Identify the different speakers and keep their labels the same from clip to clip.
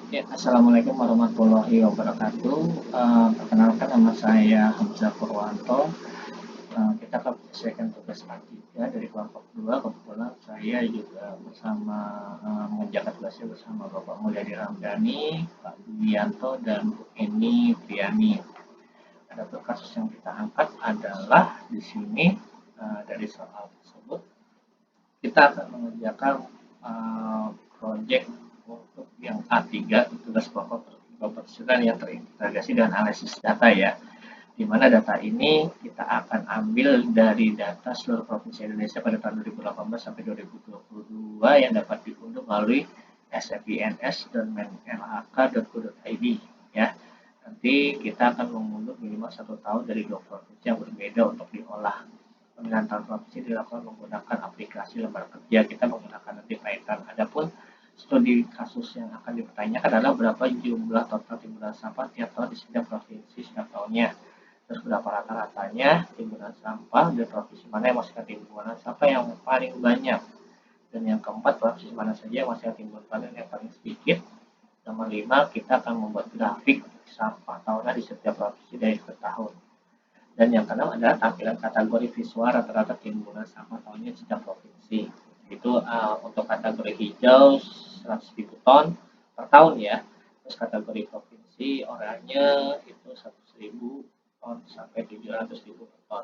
Speaker 1: Ya, assalamualaikum warahmatullahi wabarakatuh. Perkenalkan nama saya Hamzah Purwanto. Kita akan menyelesaikan tugas A3 dari kelompok 2. Kebetulan saya juga bersama mengerjakan tugasnya bersama Bapak Mulyadi Ramdhani, Pak Wianto, dan Bu Eni Priani. Ada kasus yang kita angkat adalah di sini dari soal tersebut kita akan mengerjakan proyek untuk yang A3, tugas pokok keprofesionalan yang terintegrasi dengan analisis data ya, di mana data ini kita akan ambil dari data seluruh provinsi Indonesia pada tahun 2018 sampai 2022 yang dapat diunduh melalui sfins.menlhk.go.id ya. Nanti kita akan mengunduh minimal 1 tahun dari 2 provinsi yang berbeda untuk diolah. Pemilihan provinsi dilakukan menggunakan aplikasi lembar kerja, kita menggunakan nanti Python. Adapun studi kasus yang akan dipertanyakan adalah berapa jumlah total timbunan sampah tiap tahun di setiap provinsi setiap tahunnya. Terus berapa rata-ratanya timbunan sampah di provinsi mana yang masih timbunan sampah yang paling banyak. Dan yang keempat, provinsi mana saja yang masih timbunan yang paling sedikit. Nomor 5, kita akan membuat grafik sampah tahunan di setiap provinsi dari ke tahun. Dan yang keenam adalah tampilan kategori visual rata-rata timbunan sampah tahunnya di setiap provinsi. Itu untuk kategori hijau 100.000 ton per tahun ya. Terus kategori provinsi oranye itu 100.000 ton sampai 700.000 ton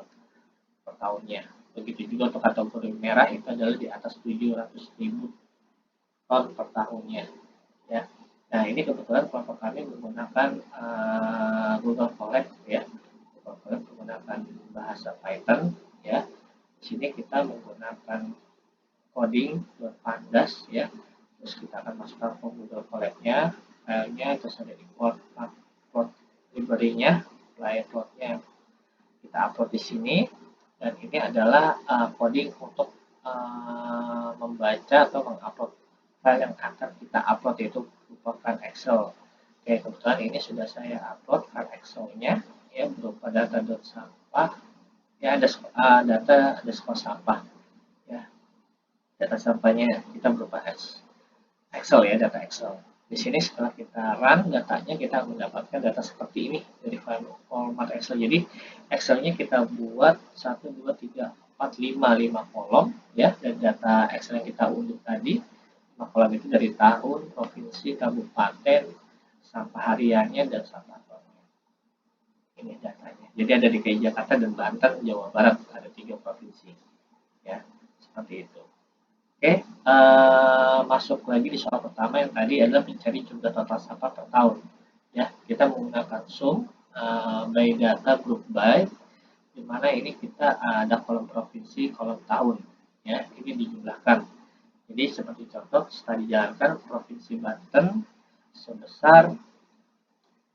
Speaker 1: per tahunnya. Begitu juga untuk kategori merah itu adalah di atas 700.000 ton per tahunnya ya. Nah, ini kebetulan kelompok kami menggunakan Google Colab ya. Menggunakan bahasa Python ya. Di sini kita menggunakan coding.pandas ya. Terus kita akan masukkan ke Google Colab-nya, filenya, terus ada import upload library-nya, layer plotnya kita upload di sini, dan ini adalah coding untuk membaca atau mengupload file yang akan kita upload, yaitu berupa file Excel. Oke, kebetulan ini sudah saya upload file Excel-nya ya, berupa data.sampah ya, ada data underscore sampah ya. Data sampahnya kita berupa Excel ya, data Excel. Di sini setelah kita run datanya, kita mendapatkan data seperti ini dari format Excel. Jadi Excel-nya kita buat 1, 2, 3, 4, 5 kolom ya, dan data Excel yang kita unduh tadi 5 kolom itu dari tahun, provinsi, kabupaten, sampah hariannya, dan sampah tonnya. Ini datanya. Jadi ada DKI Jakarta dan Banten, Jawa Barat, ada 3 provinsi ya, seperti itu. Oke, masuk lagi di soal pertama yang tadi adalah mencari jumlah total sampah per tahun. Ya, kita menggunakan sum by data group by, di mana ini kita ada kolom provinsi, kolom tahun. Ya, ini dijumlahkan. Jadi seperti contoh setelah dijalankan, provinsi Banten sebesar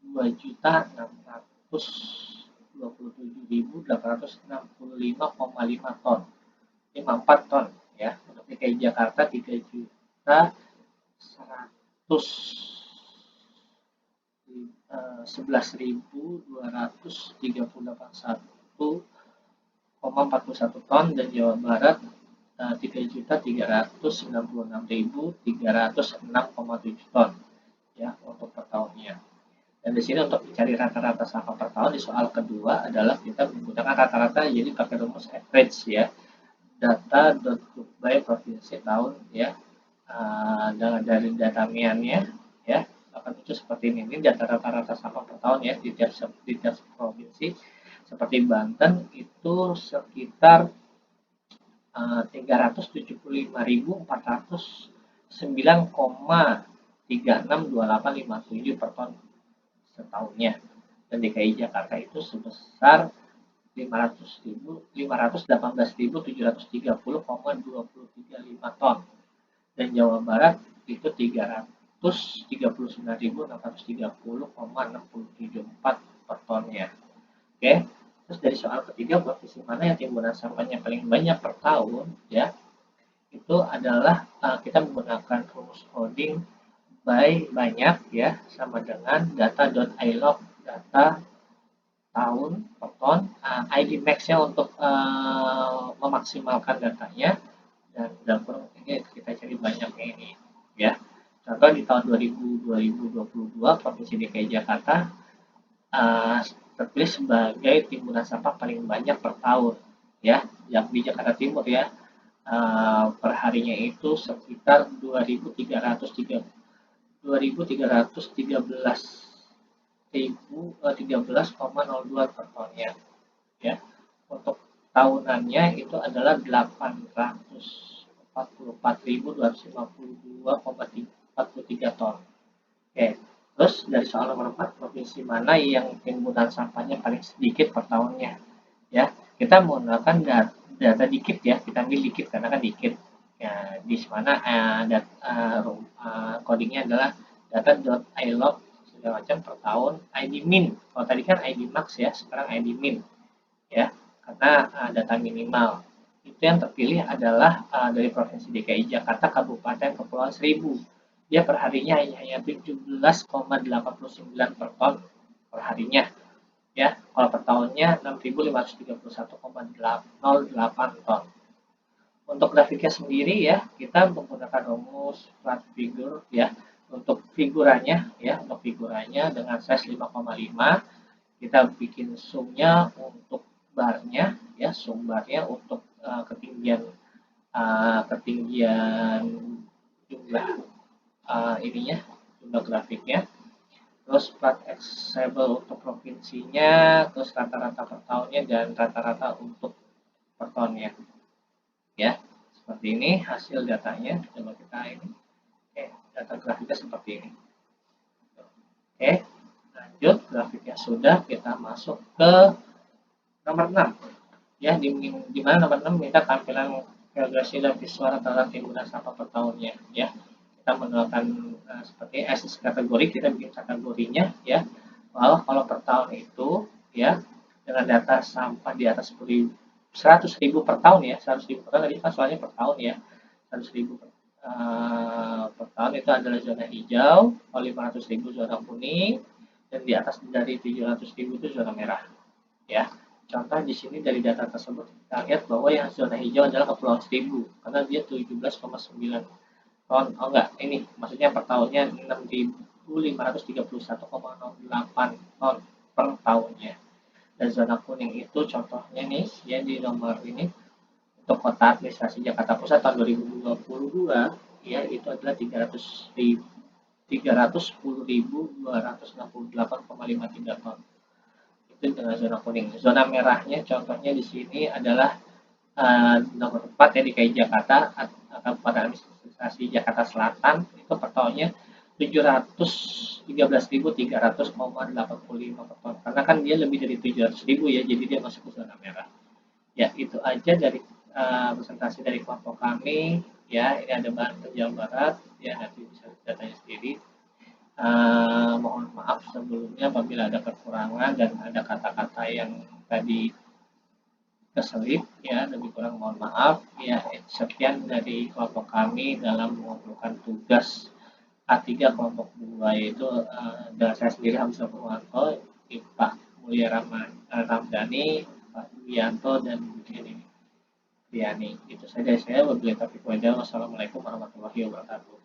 Speaker 1: 2.627.865,5 ton. 54 ton ya. Untuk DKI Jakarta 3.111.238,41,41 ton, dan Jawa Barat 3.396.306,7 ton ya untuk per tahunnya. Dan di sini untuk mencari rata-rata sampah per tahun di soal kedua adalah kita menggunakan rata-rata, jadi pakai rumus average ya. Data.group by provinsi tahun ya, dari data miannya ya akan muncul seperti ini. Ini data rata-rata sampah per tahun ya di tiap provinsi. Seperti Banten itu sekitar 374.409,362857 per ton setahunnya, dan DKI Jakarta itu sebesar 518.730,235 ton, dan Jawa Barat itu 339.630,674 per tonnya. Oke, terus dari soal ketiga, provinsi mana yang timbunan sampahnya paling banyak per tahun ya, itu adalah kita menggunakan rumus coding by banyak ya, sama dengan data.ilog data tahun per ton, ID max-nya untuk memaksimalkan datanya, dan dalam kurung ini kita cari banyaknya ini ya. Contoh di tahun 2022 Provinsi DKI Jakarta terpilih sebagai timbunan sampah paling banyak per tahun, ya, yang di Jakarta Timur ya. Perharinya itu sekitar 13.313 per tonnya, ya. Untuk tahunannya itu adalah 844.252,43 ton. Oke, terus dari soal nomor 4, provinsi mana yang timbunan sampahnya paling sedikit per tahunnya? Ya, kita menggunakan data dikit ya, kita ambil dikit karena kan dikit. Ya, di mana codingnya adalah data.ilog segala macam per tahun ID min. Kalau tadi kan ID max ya, sekarang ID min ya, karena data minimal. Itu yang terpilih adalah dari Provinsi DKI Jakarta Kabupaten Kepulauan Seribu. Dia perharinya hanya 17,89 per ton perharinya, ya. Kalau per tahunnya 6.531,08 ton. Untuk grafiknya sendiri ya, kita menggunakan rumus flat figure ya. Untuk figurannya ya, untuk figurannya dengan size 5,5 kita bikin zoomnya untuk barnya ya, zoom barnya untuk ketinggian jumlah ininya, jumlah grafiknya. Terus plat Excel untuk provinsinya, terus rata-rata per tahunnya dan rata-rata untuk per tahunnya. Ya, seperti ini hasil datanya. Coba kita ini. Oke, data grafiknya seperti ini. Oke, lanjut, grafiknya sudah, kita masuk ke nomor 6. Ya, di mana nomor 6 minta tampilan geografis dan visual rata-rata timbunan sampah per tahunnya. Ya, kita menggunakan seperti SS kategori, kita bikin kategorinya ya. Kalau per tahun itu ya, dengan data sampah di atas 100.000 per tahun ya, 100.000 per tahun, tadi kan soalnya per tahun ya, 100.000 per tahun itu adalah zona hijau, kalau 500.000 zona kuning, dan di atas dari 700.000 itu zona merah ya. Contoh di sini dari data tersebut kita lihat bahwa yang zona hijau adalah Kepulauan Seribu karena dia 17,9 ton. Oh enggak, ini maksudnya per tahunnya 6.531,08 ton per tahunnya. Dan zona kuning itu contohnya nih ya di nomor ini untuk kota administrasi Jakarta Pusat tahun 2022 ya itu adalah 310.268,53 ton. Itu dengan zona kuning. Zona merahnya contohnya di sini adalah nomor 4 ya di DKI Jakarta, Kabupaten Administrasi Jakarta Selatan itu per tahunnya 713.300,85 per ton. Karena kan dia lebih dari 700.000 ya, jadi dia masuk ke zona merah. Ya, itu aja dari presentasi dari kelompok kami. Ya, ini ada Banten Jawa Barat. Ya, nanti bisa datanya sendiri. Mohon maaf sebelumnya apabila ada kekurangan dan ada kata-kata yang tadi keselip ya, lebih kurang mohon maaf ya. Sekian dari kelompok kami dalam mengumpulkan tugas A3 kelompok 2 yaitu dan saya sendiri Hamzah Purwanto, Pak Mulia Ramdhani, Pak Wianto dan Bu Diani. Itu saja saya. Wabillahi taufiq wal hidayah. Wassalamualaikum warahmatullahi wabarakatuh.